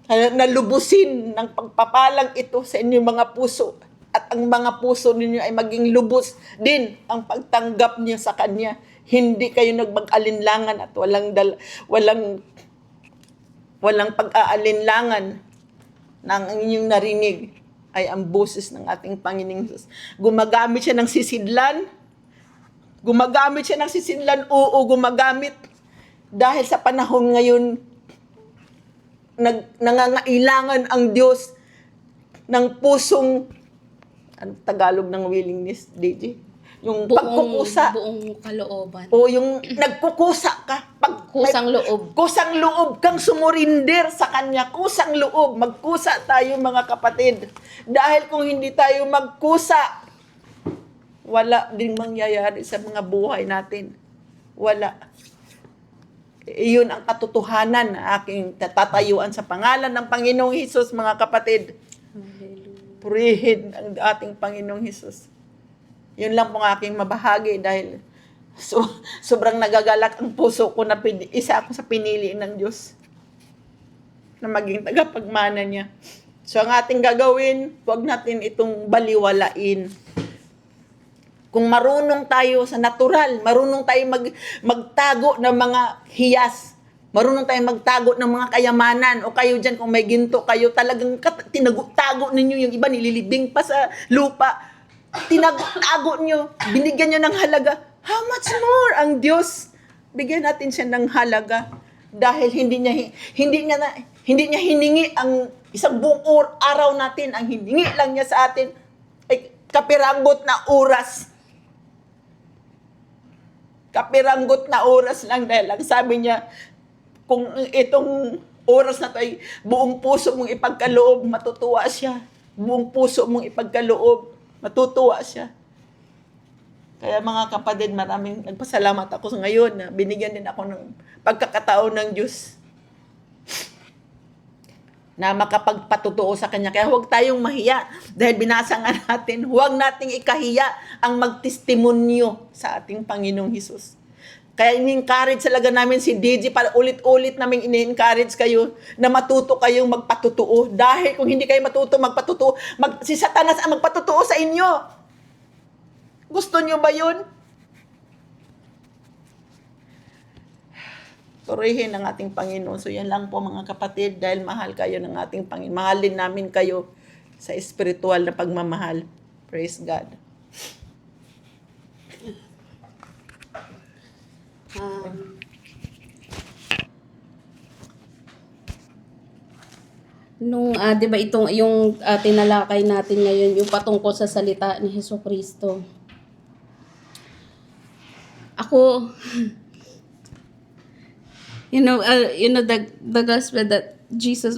nalubusin ng pagpapalang ito sa inyong mga puso at ang mga puso ninyo ay maging lubos din ang pagtanggap niyo sa Kanya. Hindi kayo nagmag-alinlangan at walang pag-aalinlangan na ang inyong narinig ay ang boses ng ating Panginoong Jesus. Gumagamit siya ng sisidlan. Oo, gumagamit. Dahil sa panahon ngayon, nangangailangan ang Diyos ng pusong, Tagalog ng willingness, DJ? Yung pagkukusa. Buong kalooban. O yung nagkukusa ka. Kusang loob. Kusang loob kang sumurinder sa Kanya. Kusang loob. Magkusa tayo mga kapatid. Dahil kung hindi tayo magkusa, wala din mangyayari sa mga buhay natin. Wala. Iyon ang katotohanan na aking tatatayuan sa pangalan ng Panginoong Hesus, mga kapatid. Purihin ang ating Panginoong Hesus. Yun lang pong aking mabahagi dahil sobrang nagagalak ang puso ko na isa ako sa pinili ng Diyos na maging tagapagmana niya. So ang ating gagawin, huwag natin itong baliwalain. Kung marunong tayo sa natural, marunong tayo magtago ng mga hiyas, marunong tayo magtago ng mga kayamanan, o kayo dyan kung may ginto kayo, talagang tinago ninyo, yung iba nililibing pa sa lupa, tinago nyo, binigyan nyo ng halaga. How much more ang Diyos? Bigyan natin siya ng halaga dahil hindi niya hiningi ang isang buong araw natin, ang hiningi lang niya sa atin ay kapiranggot na oras. Kapiranggot na oras lang dahil ang sabi niya, kung itong oras na to ay buong puso mong ipagkaloob, matutuwa siya. Buong puso mong ipagkaloob, matutuwa siya. Kaya mga kapatid, maraming nagpasalamat ako ngayon na binigyan din ako ng pagkakataon ng Diyos na makapagpatutuo sa Kanya. Kaya huwag tayong mahiya dahil binasa nga natin, huwag nating ikahiya ang magtestimonyo sa ating Panginoong Hesus. Kaya in-encourage talaga namin si DJ para ulit-ulit namin in-encourage kayo na matuto kayong magpatutuo. Dahil kung hindi kayo matuto magpatutuo, si Satanas ang magpatutuo sa inyo. Gusto nyo ba yun? Purihin ang ating Panginoon. So yan lang po mga kapatid, dahil mahal kayo ng ating Panginoon. Mahalin namin kayo sa espiritual na pagmamahal. Praise God. Nung, 'di ba itong yung tinalakay natin ngayon, yung patungkol sa salita ni Hesukristo. Ako, the gospel that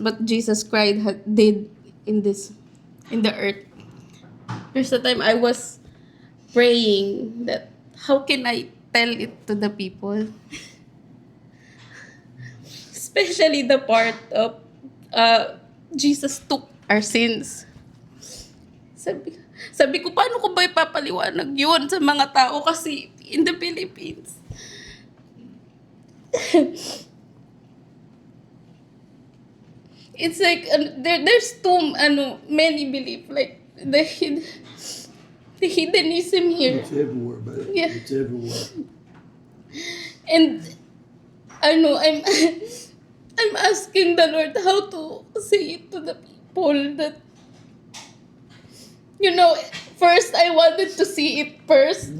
what Jesus Christ did in the earth. There's a time I was praying that how can I tell it to the people? Especially the part of Jesus took our sins. Sabi ko, paano ko ba ipapaliwanag yun sa mga tao kasi in the Philippines? It's like, there's many belief, like, the hiddenism here. It's everywhere, baby. Yeah. It's everywhere. And, I'm asking the Lord how to say it to the people that, first I wanted to see it first.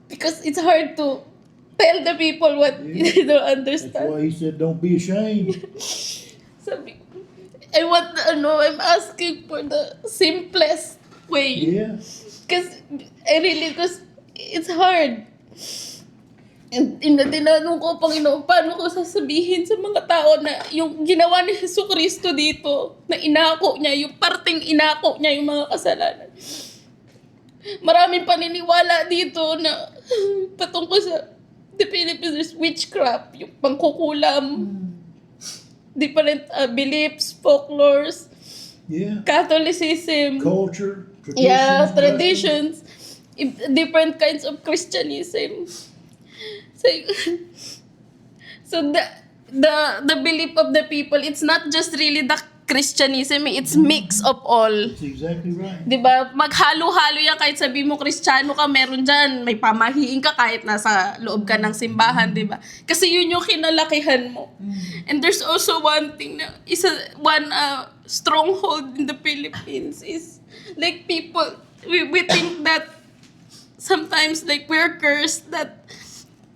Because it's hard to tell the people what they don't That's understand. why he said, don't be ashamed. Sabi ko, I'm asking for the simplest way. Yeah. Because it's hard. And tinanong ko, Panginoon, paano ko sasabihin sa mga tao na yung ginawa ni Hesukristo dito, na inako niya, yung parting inako niya yung mga kasalanan. Maraming paniniwala dito na patungkol sa the Philippines, witchcraft, yung pangkukulam, different beliefs, folklores, Yeah. Catholicism, Culture, traditions. yeah, traditions, different kinds of Christianism. So the belief of the people, it's not just really the Christianism, it's mix of all. That's exactly right. 'Di ba? Maghalo-halo yan, kahit sabi mo Kristiyano ka, meron diyan, may pamahiin ka kahit nasa loob ka ng simbahan, 'di ba? Kasi yun yung kinalakihan mo. And there's also one thing na one stronghold in the Philippines is like people, we think that sometimes like we're cursed, that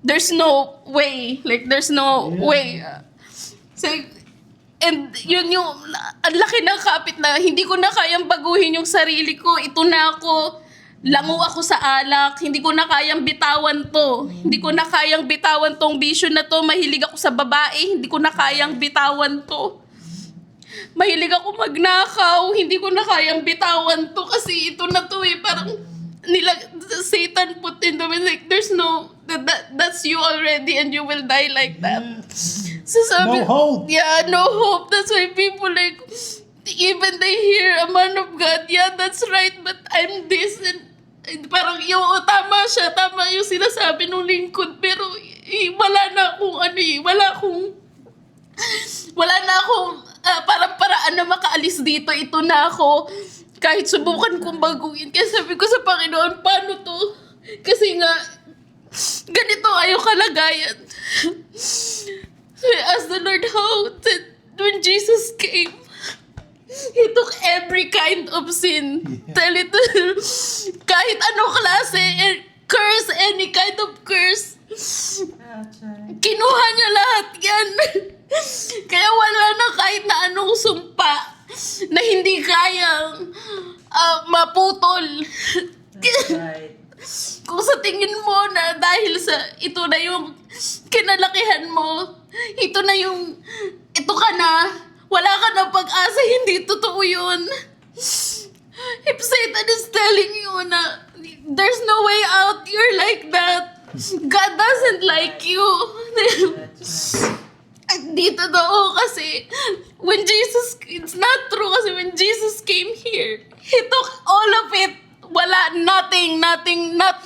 there's no way, like there's no Yeah. way. So, and yun yung, ang laki ng kapit na hindi ko na kayang baguhin yung sarili ko. Ito na ako, lango ako sa alak, hindi ko na kayang bitawan to. Hindi ko na kayang bitawan tong bisyo na to. Mahilig ako sa babae, hindi ko na kayang bitawan to. Mahilig ako magnakaw, hindi ko na kayang bitawan to kasi ito na to parang Satan put in the way, like there's no, that's you already and you will die like that. Yeah. So sabi, No hope. yeah, no hope. That's why people like, even they hear a man of God, yeah, that's right, but I'm this, and parang tama siya, tama yung sinasabi ng lingkod, pero wala na akong paraan na makaalis dito. Ito na ako. Kahit subukan kong baguhin. Kaya sabi ko sa Panginoon, paano to? Kasi nga, ganito ayaw kalagayan. So I asked the Lord how that when Jesus came, He took every kind of sin. Yeah. Tell it to kahit anong klase, curse, any kind of curse. Kinuha niya lahat yan. Kaya wala na kahit na anong sumpa na hindi kayang maputol. Right. Kung sa tingin mo na dahil sa ito na yung kinalakihan mo, ito ka na, wala ka na pag-asa, hindi totoo yun. If Satan is telling you na there's no way out, you're like that. God doesn't like you. Dito daw kasi it's not true kasi when Jesus came here, He took all of it. Wala, nothing,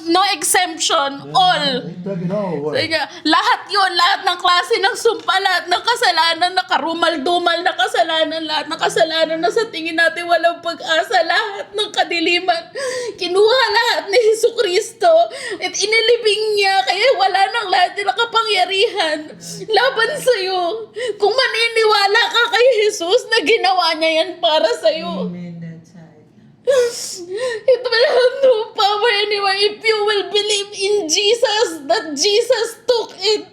no exemption, all. He took it all away. Lahat yun, lahat ng klase ng sumpa, lahat ng kasalanan, nakarumal-dumal na kasalanan, lahat ng kasalanan na sa tingin natin walang pag-asa, lahat ng kadiliman, kinuha lahat ni Hesukristo at inilibing niya, kaya wala nang lahat yung nakapangyarihan laban sa'yo. Kung maniniwala ka kay Jesus na ginawa niya yan para sa'yo. Amen, that's right. It will have no power anymore if you will believe in Jesus, that Jesus took it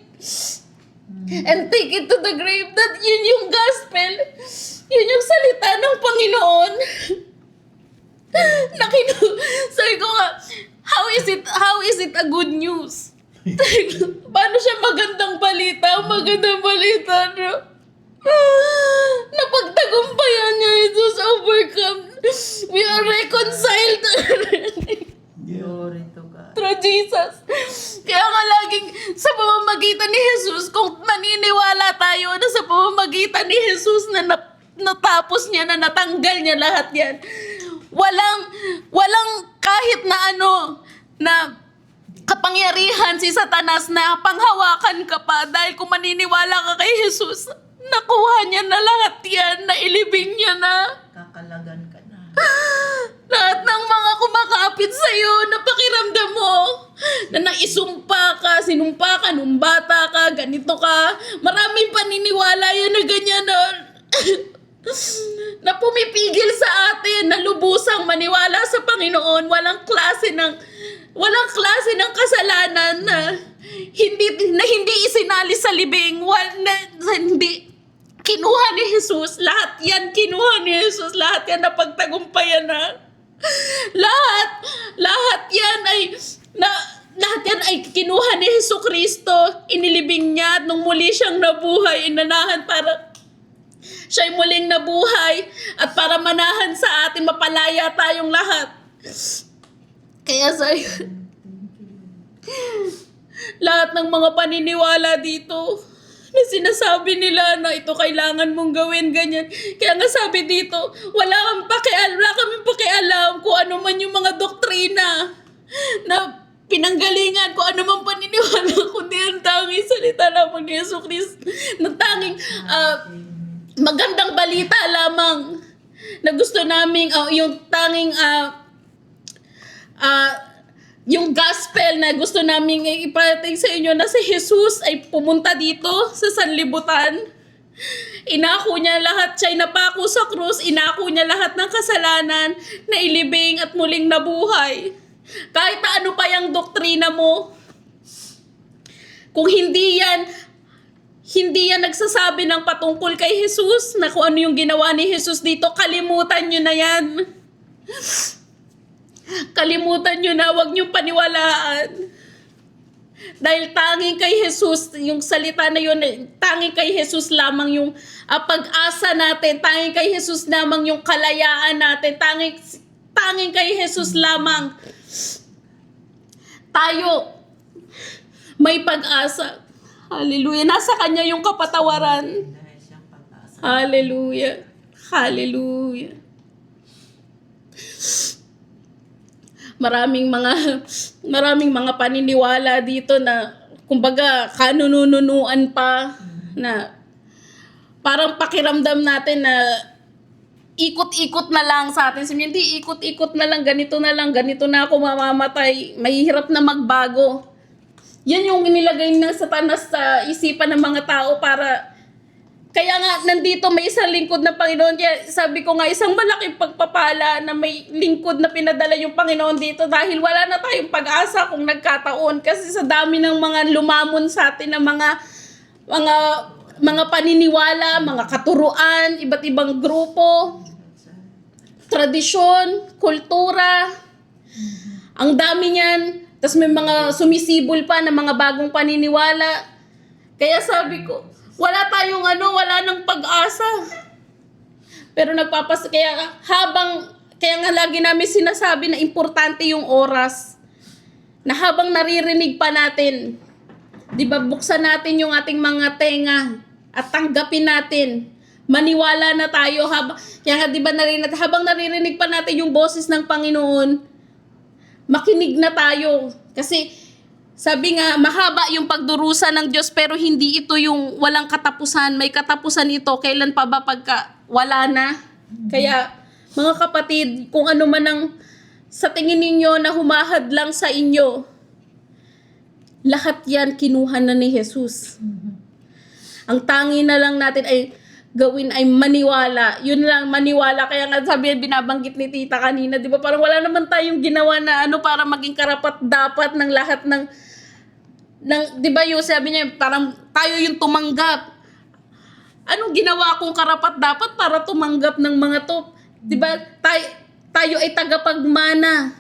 and take it to the grave. That yun yung gospel. Paano siya magandang balita? Magandang balita na napagtagumpayan niya, Jesus overcome. We are reconciled Glory to God. through Jesus. Kaya nga laging sa pamamagitan ni Jesus, kung naniniwala tayo na sa pamamagitan ni Jesus na natapos niya, na natanggal niya lahat yan, walang kahit na na kapangyarihan si Satanas na panghawakan ka pa, dahil kung maniniwala ka kay Jesus, nakuha niya na lahat yan, nailibing niya na. Kakalagan ka na. Lahat ng mga kumakapit sa'yo, napakiramdam mo, na naisumpa ka, sinumpa ka, nung bata ka, ganito ka. Maraming paniniwala yan na ganyan na pumipigil sa atin na lubusang maniwala sa Panginoon. Walang klase ng kasalanan na hindi isinali sa libing, hindi kinuha ni Jesus. Lahat yan kinuha ni Jesus. Lahat yan napagtagumpayan na. Lahat yan ay kinuha ni Jesucristo. Inilibing niya at nung muli siyang nabuhay, inanahan para siya'y muling nabuhay at para manahan sa atin, mapalaya tayong lahat. Kaya sa'yo, lahat ng mga paniniwala dito na sinasabi nila na ito kailangan mong gawin, ganyan. Kaya nga sabi dito, wala kaming pakialam kung ano man yung mga doktrina na pinanggalingan, kung ano man paniniwala, kundi ang tanging salita lamang ni Jesucristo, ng tanging magandang balita lamang na gusto naming yung tanging yung gospel na gusto naming iparating sa inyo, na si Jesus ay pumunta dito sa sanlibutan. Inako niya lahat, siya'y napako sa krus, inako niya lahat ng kasalanan, na ilibing at muling nabuhay. Kahit ano pa yung doktrina mo, kung hindi yan nagsasabi ng patungkol kay Jesus, na kung ano yung ginawa ni Jesus dito, kalimutan nyo na yan. Kalimutan nyo na, huwag nyo paniwalaan. Dahil tanging kay Jesus, yung salita na yun, tanging kay Jesus lamang yung pag-asa natin, tanging kay Jesus lamang yung kalayaan natin, tanging kay Jesus lamang tayo may pag-asa. Hallelujah. Nasa Kanya yung kapatawaran. Dahil siyang pag-asa. Hallelujah. Hallelujah. Maraming mga paniniwala dito na kumbaga kanununuan pa, na parang pakiramdam natin na ikot-ikot na lang sa atin. Sabi, hindi, ikot-ikot na lang, ganito na ako mamamatay, mahihirap na magbago. Yan yung inilagay ng Satanas sa isipan ng mga tao para, kaya nga nandito may isang lingkod na Panginoon. Kaya sabi ko nga, isang malaking pagpapala na may lingkod na pinadala yung Panginoon dito, dahil wala na tayong pag-asa kung nagkataon. Kasi sa dami ng mga lumamon sa atin ng mga paniniwala, mga katuruan, iba't ibang grupo, tradisyon, kultura, ang dami niyan. Tapos may mga sumisibol pa na mga bagong paniniwala. Kaya sabi ko, wala nang pag-asa. Pero kaya nga lagi namin sinasabi na importante yung oras. Na habang naririnig pa natin, di ba, buksan natin yung ating mga tenga at tanggapin natin. Maniwala na tayo. Kaya nga, di ba, habang naririnig pa natin yung boses ng Panginoon, makinig na tayo. Kasi sabi nga, mahaba yung pagdurusa ng Diyos, pero hindi ito yung walang katapusan. May katapusan ito. Kailan pa ba pagka wala na? Kaya mga kapatid, kung ano man ang sa tingin ninyo na humahad lang sa inyo, lahat yan kinuha na ni Jesus. Ang tangi na lang natin ay gawin ay maniwala. Yun lang, maniwala. Kaya nga sabi, binabanggit ni Tita kanina, di ba? Parang wala naman tayong ginawa na para maging karapat-dapat ng lahat ng di ba yung sabi niya, parang tayo yung tumanggap. Anong ginawa kong karapat-dapat para tumanggap ng mga to? Di ba? Tayo ay tagapagmana.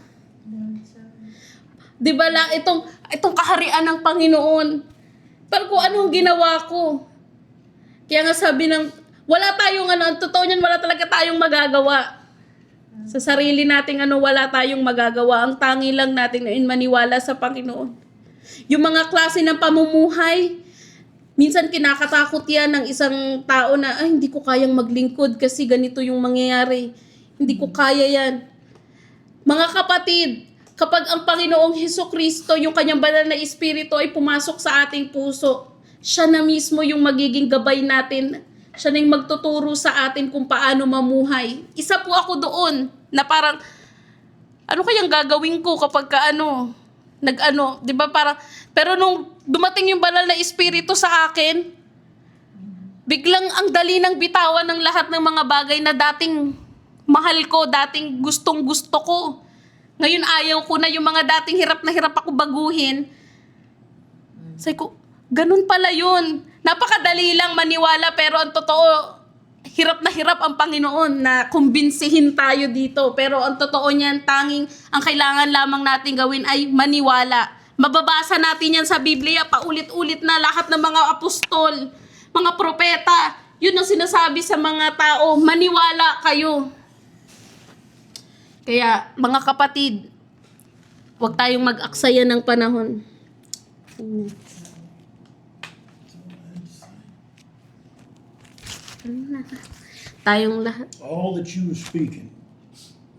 Di ba lang itong itong kaharian ng Panginoon. Pero kung anong ginawa ko. Kaya nga sabi ng, wala tayong ang totoo niyan, wala talaga tayong magagawa. Sa sarili nating wala tayong magagawa. Ang tangi lang natin ay maniwala sa Panginoon. Yung mga klase ng pamumuhay, minsan kinakatakot yan ng isang tao na, ay, hindi ko kayang maglingkod kasi ganito yung mangyayari. Hindi ko kaya yan. Mga kapatid, kapag ang Panginoong Hesukristo, yung kanyang banal na Espiritu ay pumasok sa ating puso, siya na mismo yung magiging gabay natin. Siya na yung magtuturo sa atin kung paano mamuhay. Isa po ako doon na parang, ano kayang gagawin ko kapag di ba parang, pero nung dumating yung banal na Espiritu sa akin, biglang ang dali ng bitawan ng lahat ng mga bagay na dating mahal ko, dating gustong gusto ko. Ngayon ayaw ko na yung mga dating hirap na hirap ako baguhin. Sabi ko, ganun pala yun. Napakadali lang maniwala pero ang totoo, hirap na hirap ang Panginoon na kumbinsihin tayo dito. Pero ang totoo niyan, ang kailangan lamang natin gawin ay maniwala. Mababasa natin yan sa Biblia, paulit-ulit na lahat ng mga apostol, mga propeta. Yun ang sinasabi sa mga tao, maniwala kayo. Kaya mga kapatid, huwag tayong mag-aksaya ng panahon. Tayong lahat. All that you were speaking,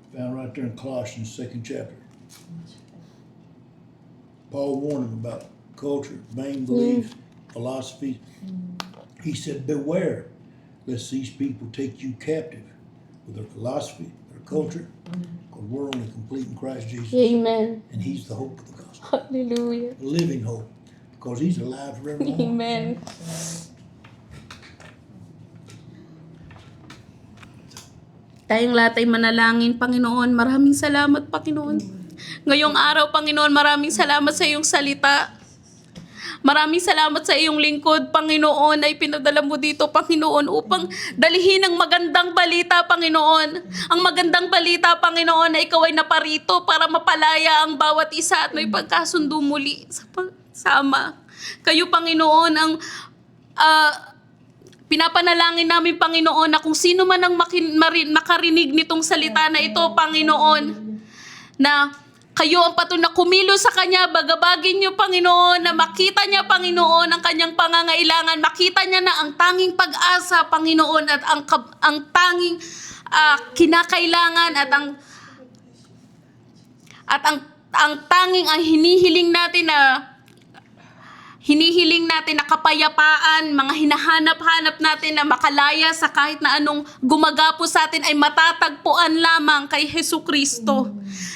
found right there in Colossians 2nd chapter. Paul warned them about culture, vain beliefs, philosophies. He said, beware, lest these people take you captive with their philosophy, their culture, because we're only complete in Christ Jesus. Amen. And he's the hope of the gospel, Hallelujah. the living hope, because he's alive forevermore. Amen. Tayong lahat ay manalangin, Panginoon. Maraming salamat, Panginoon. Ngayong araw, Panginoon, maraming salamat sa iyong salita. Maraming salamat sa iyong lingkod, Panginoon, ay pinadala mo dito, Panginoon, upang dalihin ang magandang balita, Panginoon. Ang magandang balita, Panginoon, na ikaw ay naparito para mapalaya ang bawat isa at may pagkasundo muli sa Ama. Kayo, Panginoon, ang pinapanalangin namin, Panginoon, na kung sino man ang makarinig nitong salita na ito, Panginoon, na kayo ang patuloy na kumilos sa Kanya, bagabagin niyo, Panginoon, na makita niya, Panginoon, ang Kanyang pangangailangan, makita niya na ang tanging pag-asa, Panginoon, at ang tanging kinakailangan at ang tanging ang hinihiling natin na kapayapaan, mga hinahanap-hanap natin na makalaya sa kahit na anong gumagapo sa atin ay matatagpuan lamang kay Hesukristo.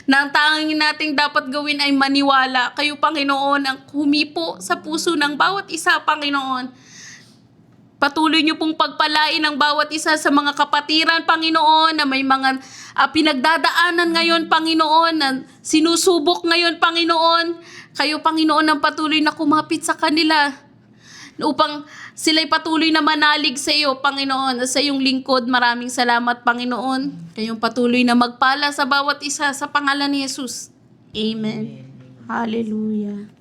Na ang tanging nating dapat gawin ay maniwala. Kayo, Panginoon, ang humipo sa puso ng bawat isa, Panginoon. Patuloy niyo pong pagpalain ang bawat isa sa mga kapatiran, Panginoon, na may mga pinagdadaanan ngayon, Panginoon, na sinusubok ngayon, Panginoon. Kayo, Panginoon, ang patuloy na kumapit sa kanila upang sila'y patuloy na manalig sa iyo, Panginoon, sa iyong lingkod. Maraming salamat, Panginoon. Kayong patuloy na magpala sa bawat isa sa pangalan ni Jesus. Amen. Hallelujah.